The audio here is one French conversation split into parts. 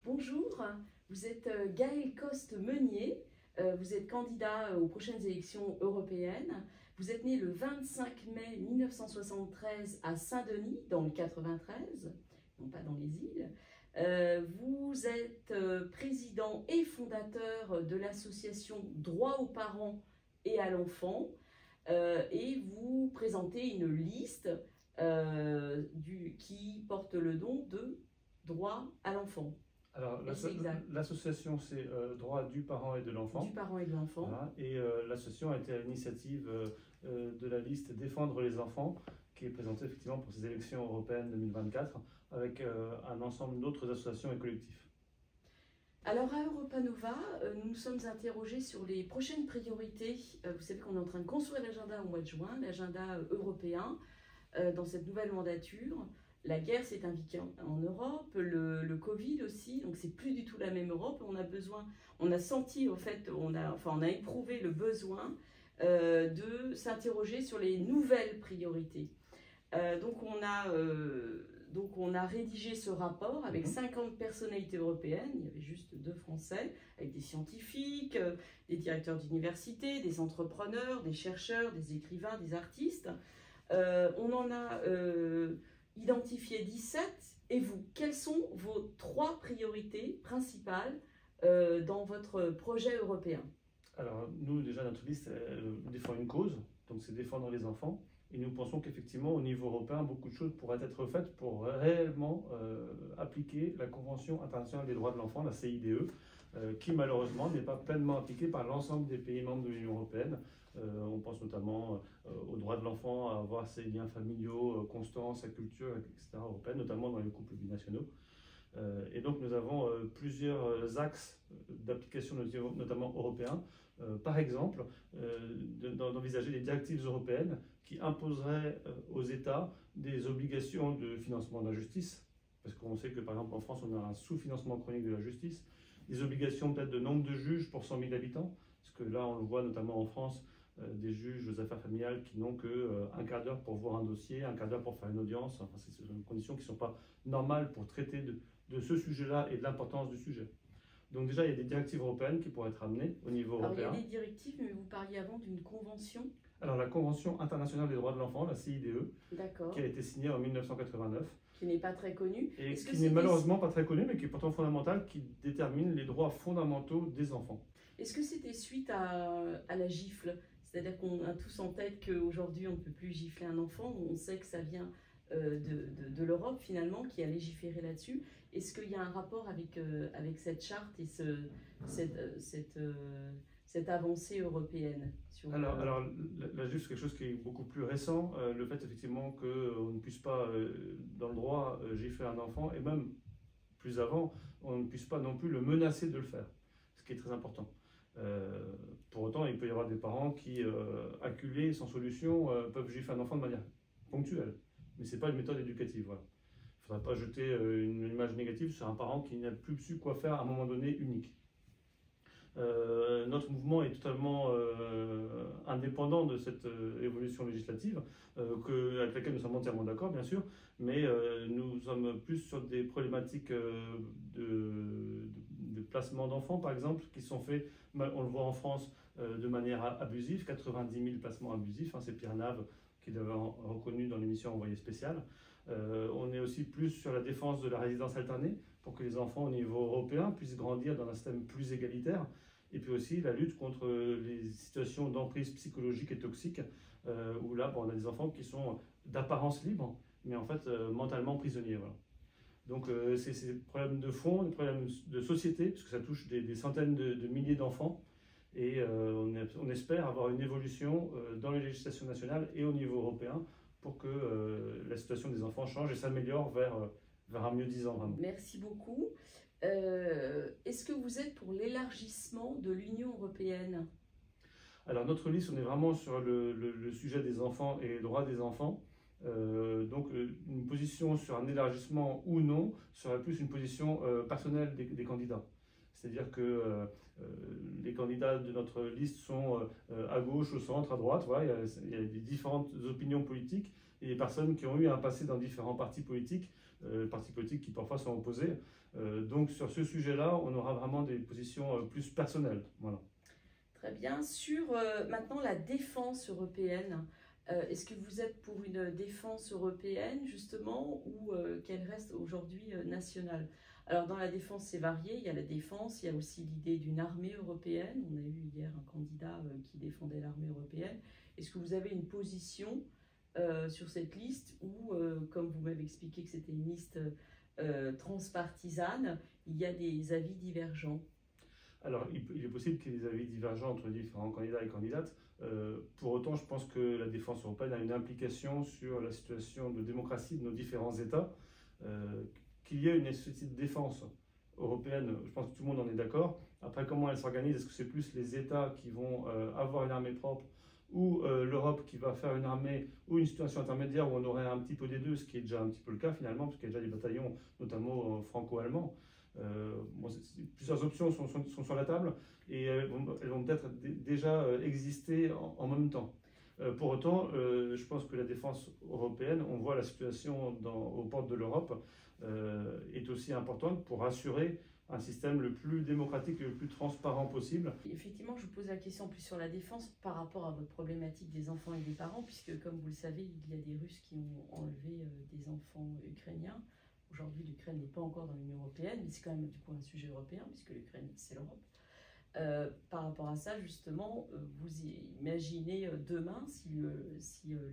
Bonjour, vous êtes Gaël Coste-Meunier, vous êtes candidat aux prochaines élections européennes. Vous êtes né le 25 mai 1973 à Saint-Denis, dans le 93, non pas dans les îles. Vous êtes président et fondateur de l'association Droit aux parents et à l'enfant, et vous présentez une liste qui porte le nom de Droit à l'enfant. Alors, Et c'est exact. l'association, c'est Droit du parent et de l'enfant. Du parent et de l'enfant. Voilà. Et l'association a été à l'initiative de la liste Défendre les enfants, qui est présentée effectivement pour ces élections européennes 2024, avec un ensemble d'autres associations et collectifs. Alors à Europa Nova, nous nous sommes interrogés sur les prochaines priorités. Vous savez qu'on est en train de construire l'agenda au mois de juin, l'agenda européen, dans cette nouvelle mandature. La guerre s'est invitée en Europe, le Covid aussi, donc c'est plus du tout la même Europe. On a senti, au fait, on a éprouvé le besoin de s'interroger sur les nouvelles priorités. Donc on a rédigé ce rapport avec 50 personnalités européennes, il y avait juste 2 Français, avec des scientifiques, des directeurs d'université, des entrepreneurs, des chercheurs, des écrivains, des artistes. On en a identifié 17. Et vous, quelles sont vos 3 priorités principales dans votre projet européen? Alors, nous, déjà, notre liste défend une cause, donc c'est défendre les enfants. Et nous pensons qu'effectivement, au niveau européen, beaucoup de choses pourraient être faites pour réellement appliquer la Convention internationale des droits de l'enfant, la CIDE, qui malheureusement n'est pas pleinement appliquée par l'ensemble des pays membres de l'Union européenne. On pense notamment aux droits de l'enfant, à avoir ses liens familiaux constants, sa culture, etc. européenne, notamment dans les couples binationaux. Et donc nous avons plusieurs axes d'application, notamment européens. Par exemple, d'envisager des directives européennes qui imposeraient aux États des obligations de financement de la justice, parce qu'on sait que par exemple en France on a un sous-financement chronique de la justice, des obligations peut-être de nombre de juges pour 100 000 habitants, parce que là on le voit notamment en France, des juges aux affaires familiales qui n'ont qu'un quart d'heure pour voir un dossier, un quart d'heure pour faire une audience. Enfin, c'est des conditions qui ne sont pas normales pour traiter de ce sujet-là et de l'importance du sujet. Donc déjà, il y a des directives européennes qui pourraient être amenées au niveau européen. Alors il y a des directives, mais vous parliez avant d'une convention. Alors la Convention internationale des droits de l'enfant, la CIDE, qui a été signée en 1989. Qui n'est pas très connue. Et qui n'est malheureusement pas très connue, mais qui est pourtant fondamentale, qui détermine les droits fondamentaux des enfants. Est-ce que c'était suite à la gifle? C'est-à-dire qu'on a tous en tête qu'aujourd'hui on ne peut plus gifler un enfant, on sait que ça vient de l'Europe finalement qui a légiféré là-dessus. Est-ce qu'il y a un rapport avec cette charte et cette avancée européenne sur Alors là, juste quelque chose qui est beaucoup plus récent, le fait effectivement qu'on ne puisse pas, dans le droit, gifler un enfant, et même plus avant, on ne puisse pas non plus le menacer de le faire, ce qui est très important. Pour autant, il peut y avoir des parents qui, acculés, sans solution, peuvent gifler un enfant de manière ponctuelle. Mais ce n'est pas une méthode éducative. Voilà. Il ne faudrait pas jeter une image négative sur un parent qui n'a plus su quoi faire à un moment donné unique. Notre mouvement est totalement indépendant de cette évolution législative, avec laquelle nous sommes entièrement d'accord, bien sûr, mais nous sommes plus sur des problématiques de placement d'enfants, par exemple, qui sont faits, on le voit en France, de manière abusive, 90 000 placements abusifs, hein, c'est Pierre Nave qui l'avait reconnu dans l'émission Envoyé spécial. On est aussi plus sur la défense de la résidence alternée, pour que les enfants au niveau européen puissent grandir dans un système plus égalitaire, et puis aussi la lutte contre les situations d'emprise psychologique et toxique, où là, on a des enfants qui sont d'apparence libre, mais en fait mentalement prisonniers. Voilà. Donc c'est des problèmes de fond, des problèmes de société, puisque ça touche des centaines de milliers d'enfants, et on espère avoir une évolution dans les législations nationales et au niveau européen pour que la situation des enfants change et s'améliore vers un mieux-disant vraiment. Merci beaucoup. Est-ce que vous êtes pour l'élargissement de l'Union européenne? Alors notre liste, on est vraiment sur le sujet des enfants et les droits des enfants. Donc une position sur un élargissement ou non serait plus une position personnelle des candidats. C'est-à-dire que les candidats de notre liste sont à gauche, au centre, à droite. Voilà, il y a des différentes opinions politiques, et des personnes qui ont eu un passé dans différents partis politiques qui parfois sont opposés. Donc sur ce sujet-là, on aura vraiment des positions plus personnelles. Voilà. Très bien. Sur maintenant la défense européenne, est-ce que vous êtes pour une défense européenne justement ou qu'elle reste aujourd'hui nationale? Alors dans la défense c'est varié, il y a la défense, il y a aussi l'idée d'une armée européenne. On a eu hier un candidat qui défendait l'armée européenne. Est-ce que vous avez une position sur cette liste ou comme vous m'avez expliqué que c'était une liste transpartisane, il y a des avis divergents? Alors, il est possible qu'il y ait des avis divergents entre différents candidats et candidates. Pour autant, je pense que la défense européenne a une implication sur la situation de démocratie de nos différents États. Qu'il y ait une nécessité de défense européenne, je pense que tout le monde en est d'accord. Après, comment elle s'organise? Est-ce que c'est plus les États qui vont avoir une armée propre ou l'Europe qui va faire une armée ou une situation intermédiaire où on aurait un petit peu des deux, ce qui est déjà un petit peu le cas finalement, parce qu'il y a déjà des bataillons, notamment franco-allemands. Plusieurs options sont sur la table et elles vont peut-être déjà exister en même temps. Pour autant, je pense que la défense européenne, on voit la situation aux portes de l'Europe, est aussi importante pour assurer un système le plus démocratique et le plus transparent possible. Effectivement, je vous pose la question plus sur la défense par rapport à votre problématique des enfants et des parents, puisque comme vous le savez, il y a des Russes qui ont enlevé des enfants ukrainiens. Aujourd'hui, l'Ukraine n'est pas encore dans l'Union européenne, mais c'est quand même du coup un sujet européen, puisque l'Ukraine, c'est l'Europe. Par rapport à ça, justement, vous imaginez demain, si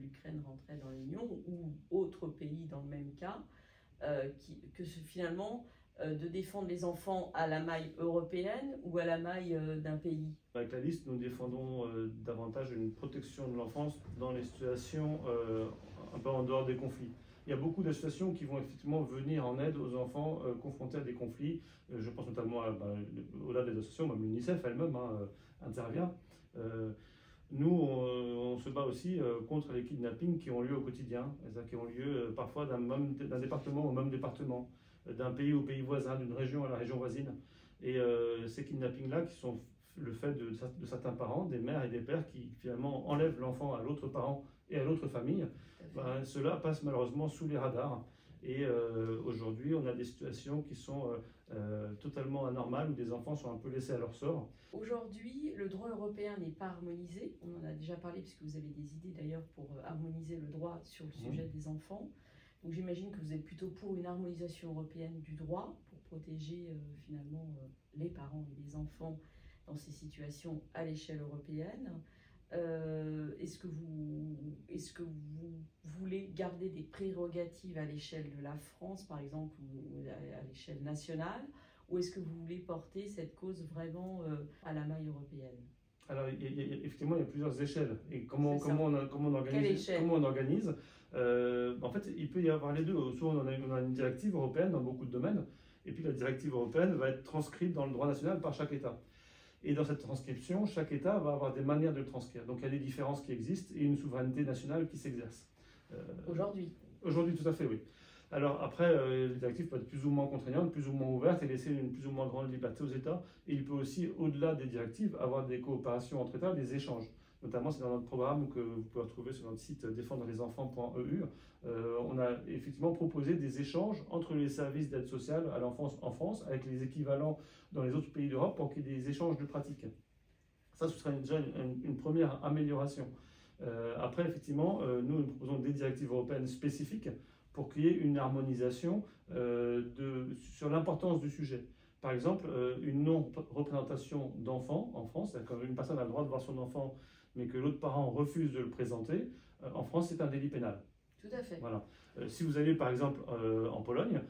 l'Ukraine rentrait dans l'Union, ou autre pays dans le même cas, finalement, de défendre les enfants à la maille européenne ou à la maille d'un pays? Avec la liste, nous défendons davantage une protection de l'enfance dans les situations un peu en dehors des conflits. Il y a beaucoup d'associations qui vont effectivement venir en aide aux enfants confrontés à des conflits. Je pense notamment au-delà des associations, même l'UNICEF elle-même intervient. Nous, on se bat aussi contre les kidnappings qui ont lieu au quotidien, qui ont lieu parfois d'un département au même département, d'un pays au pays voisin, d'une région à la région voisine. Et ces kidnappings-là, qui sont le fait de certains parents, des mères et des pères, qui finalement enlèvent l'enfant à l'autre parent et à l'autre famille, cela passe malheureusement sous les radars. Et aujourd'hui, on a des situations qui sont totalement anormales, où des enfants sont un peu laissés à leur sort. Aujourd'hui, le droit européen n'est pas harmonisé. On en a déjà parlé, puisque vous avez des idées d'ailleurs pour harmoniser le droit sur le sujet des enfants. Donc j'imagine que vous êtes plutôt pour une harmonisation européenne du droit, pour protéger finalement les parents et les enfants dans ces situations à l'échelle européenne. Est-ce que vous voulez garder des prérogatives à l'échelle de la France, par exemple, ou à l'échelle nationale, ou est-ce que vous voulez porter cette cause vraiment à la maille européenne? Alors, effectivement, il y a plusieurs échelles. Et comment on organise? En fait, il peut y avoir les deux. Souvent, on a une directive européenne dans beaucoup de domaines, et puis la directive européenne va être transcrite dans le droit national par chaque État. Et dans cette transcription, chaque État va avoir des manières de le transcrire. Donc il y a des différences qui existent et une souveraineté nationale qui s'exerce. Aujourd'hui? Aujourd'hui, tout à fait, oui. Alors après, les directives peuvent être plus ou moins contraignantes, plus ou moins ouvertes et laisser une plus ou moins grande liberté aux États. Et il peut aussi, au-delà des directives, avoir des coopérations entre États, des échanges. Notamment, c'est dans notre programme que vous pouvez retrouver sur notre site défendrelesenfants.eu. On a effectivement proposé des échanges entre les services d'aide sociale à l'enfance en France, avec les équivalents dans les autres pays d'Europe, pour qu'il y ait des échanges de pratiques. Ça, ce serait déjà une première amélioration. Après, effectivement, nous proposons des directives européennes spécifiques pour qu'il y ait une harmonisation sur l'importance du sujet. Par exemple, une non-représentation d'enfants en France, c'est-à-dire qu'une personne a le droit de voir son enfant, mais que l'autre parent refuse de le présenter, en France, c'est un délit pénal. Tout à fait. Voilà. Si vous allez, par exemple, en Pologne,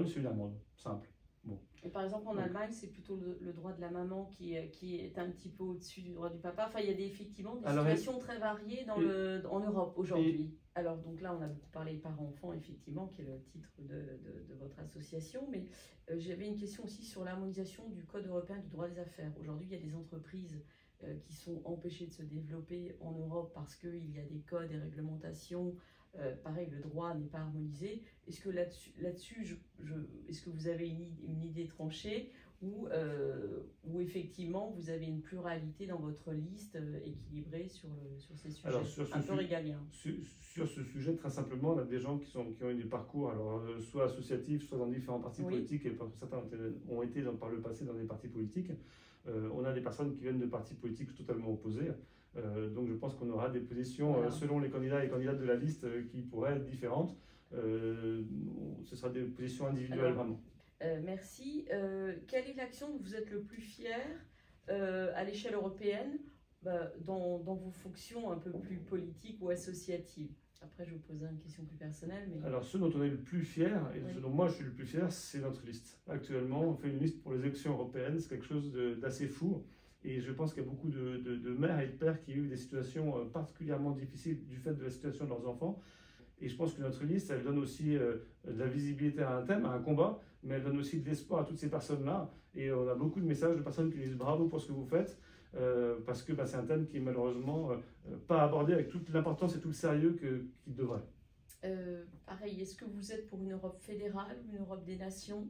c'est une amende, simple. Bon. Et par exemple, en Allemagne, c'est plutôt le droit de la maman qui est un petit peu au-dessus du droit du papa. Enfin, il y a effectivement des situations très variées en Europe aujourd'hui. Alors, donc là, on a beaucoup parlé parents-enfants, effectivement, qui est le titre de votre association. Mais j'avais une question aussi sur l'harmonisation du Code européen du droit des affaires. Aujourd'hui, il y a des entreprises qui sont empêchées de se développer en Europe parce qu'il y a des codes et réglementations. Pareil, le droit n'est pas harmonisé. Est-ce que là-dessus, est-ce que vous avez une idée tranchée où effectivement vous avez une pluralité dans votre liste équilibrée sur ces sujets, Alors, un peu régaliens. Sur ce sujet, très simplement, on a des gens qui ont eu des parcours, alors, soit associatifs, soit dans différents partis politiques, et certains ont été par le passé dans des partis politiques. On a des personnes qui viennent de partis politiques totalement opposés. Donc je pense qu'on aura des positions, selon les candidats et candidates de la liste, qui pourraient être différentes. Ce sera des positions individuelles. Alors, vraiment. Merci. Quelle est l'action dont vous êtes le plus fier à l'échelle européenne dans vos fonctions un peu plus politiques ou associatives? Après, je vous poserai une question plus personnelle. Mais... Alors, ce dont on est le plus fier, et ce dont moi je suis le plus fier, c'est notre liste. Actuellement, on fait une liste pour les élections européennes, c'est quelque chose d'assez fou. Et je pense qu'il y a beaucoup de mères et de pères qui ont eu des situations particulièrement difficiles du fait de la situation de leurs enfants. Et je pense que notre liste, elle donne aussi de la visibilité à un thème, à un combat, mais elle donne aussi de l'espoir à toutes ces personnes-là. Et on a beaucoup de messages de personnes qui disent bravo pour ce que vous faites, parce que c'est un thème qui est malheureusement pas abordé avec toute l'importance et tout le sérieux qu'il devrait. Pareil, est-ce que vous êtes pour une Europe fédérale ou une Europe des nations?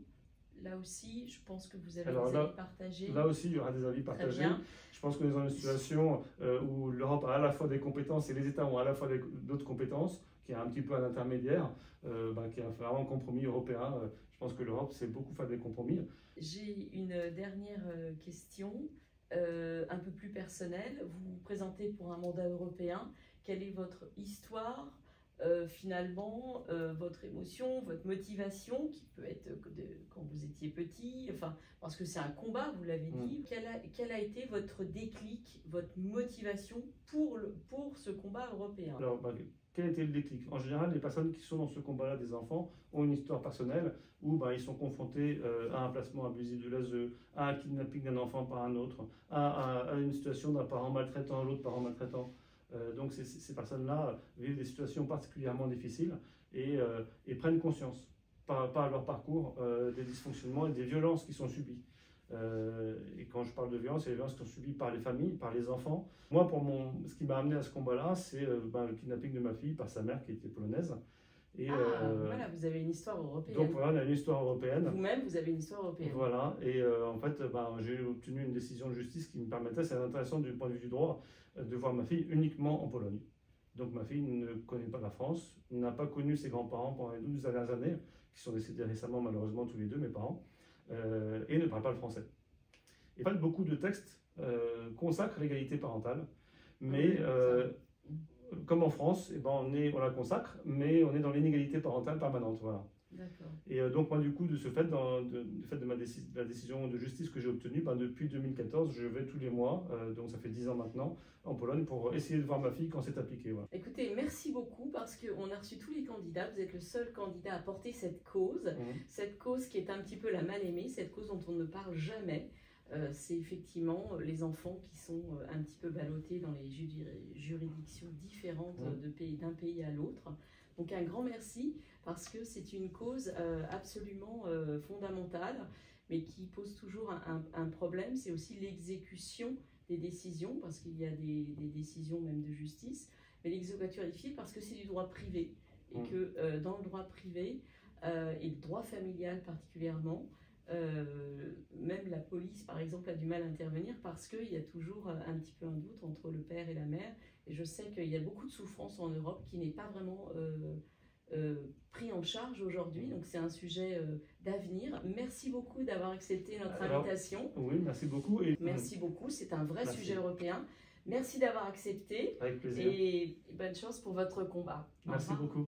Là aussi, je pense que vous avez des avis partagés. Là aussi, il y aura des avis partagés. Je pense qu'on est dans une situation où l'Europe a à la fois des compétences et les États ont à la fois d'autres compétences, qui est un petit peu un intermédiaire, qui est vraiment un compromis européen. Je pense que l'Europe sait beaucoup faire des compromis. J'ai une dernière question, un peu plus personnelle. Vous vous présentez pour un mandat européen. Quelle est votre histoire? Finalement, votre émotion, votre motivation, qui peut être quand vous étiez petit, parce que c'est un combat, vous l'avez dit. Quel a été votre déclic, votre motivation pour ce combat européen? Alors, quel a été le déclic? En général, les personnes qui sont dans ce combat-là, des enfants, ont une histoire personnelle où ils sont confrontés à un placement abusif de l'ASE, à un kidnapping d'un enfant par un autre, à une situation d'un parent maltraitant, l'autre parent maltraitant. Donc ces personnes-là vivent des situations particulièrement difficiles et prennent conscience, par leur parcours, des dysfonctionnements et des violences qui sont subies. Et quand je parle de violences, c'est les violences qui sont subies par les familles, par les enfants. Moi, ce qui m'a amené à ce combat-là, c'est le kidnapping de ma fille par sa mère qui était polonaise. Et voilà, vous avez une histoire européenne. Donc voilà, on a une histoire européenne. Vous-même, vous avez une histoire européenne. Voilà, et en fait, j'ai obtenu une décision de justice qui me permettait, c'est intéressant du point de vue du droit, de voir ma fille uniquement en Pologne. Donc ma fille ne connaît pas la France, n'a pas connu ses grands-parents pendant les 12 dernières années, qui sont décédés récemment malheureusement tous les deux, mes parents, et ne parle pas le français. Et pas beaucoup de textes consacrent l'égalité parentale, mais comme en France, on la consacre, mais on est dans l'inégalité parentale permanente. Voilà. Et donc moi du coup, de ce fait, de la décision de justice que j'ai obtenue, depuis 2014, je vais tous les mois, donc ça fait 10 ans maintenant, en Pologne pour essayer de voir ma fille quand c'est appliqué. Voilà. Écoutez, merci beaucoup parce qu'on a reçu tous les candidats, vous êtes le seul candidat à porter cette cause, cette cause qui est un petit peu la mal-aimée, cette cause dont on ne parle jamais. C'est effectivement les enfants qui sont un petit peu ballottés dans les juridictions différentes d'un pays à l'autre. Donc un grand merci parce que c'est une cause absolument fondamentale, mais qui pose toujours un problème, c'est aussi l'exécution des décisions, parce qu'il y a des décisions même de justice, mais l'exécution est difficile parce que c'est du droit privé, et que dans le droit privé, et le droit familial particulièrement, même la police, par exemple, a du mal à intervenir parce qu'il y a toujours un petit peu un doute entre le père et la mère. Et je sais qu'il y a beaucoup de souffrance en Europe qui n'est pas vraiment pris en charge aujourd'hui. Donc c'est un sujet d'avenir. Merci beaucoup d'avoir accepté notre invitation. Oui, merci beaucoup. Merci beaucoup, c'est un vrai sujet européen. Merci d'avoir accepté. Avec plaisir. Et bonne chance pour votre combat. Merci beaucoup.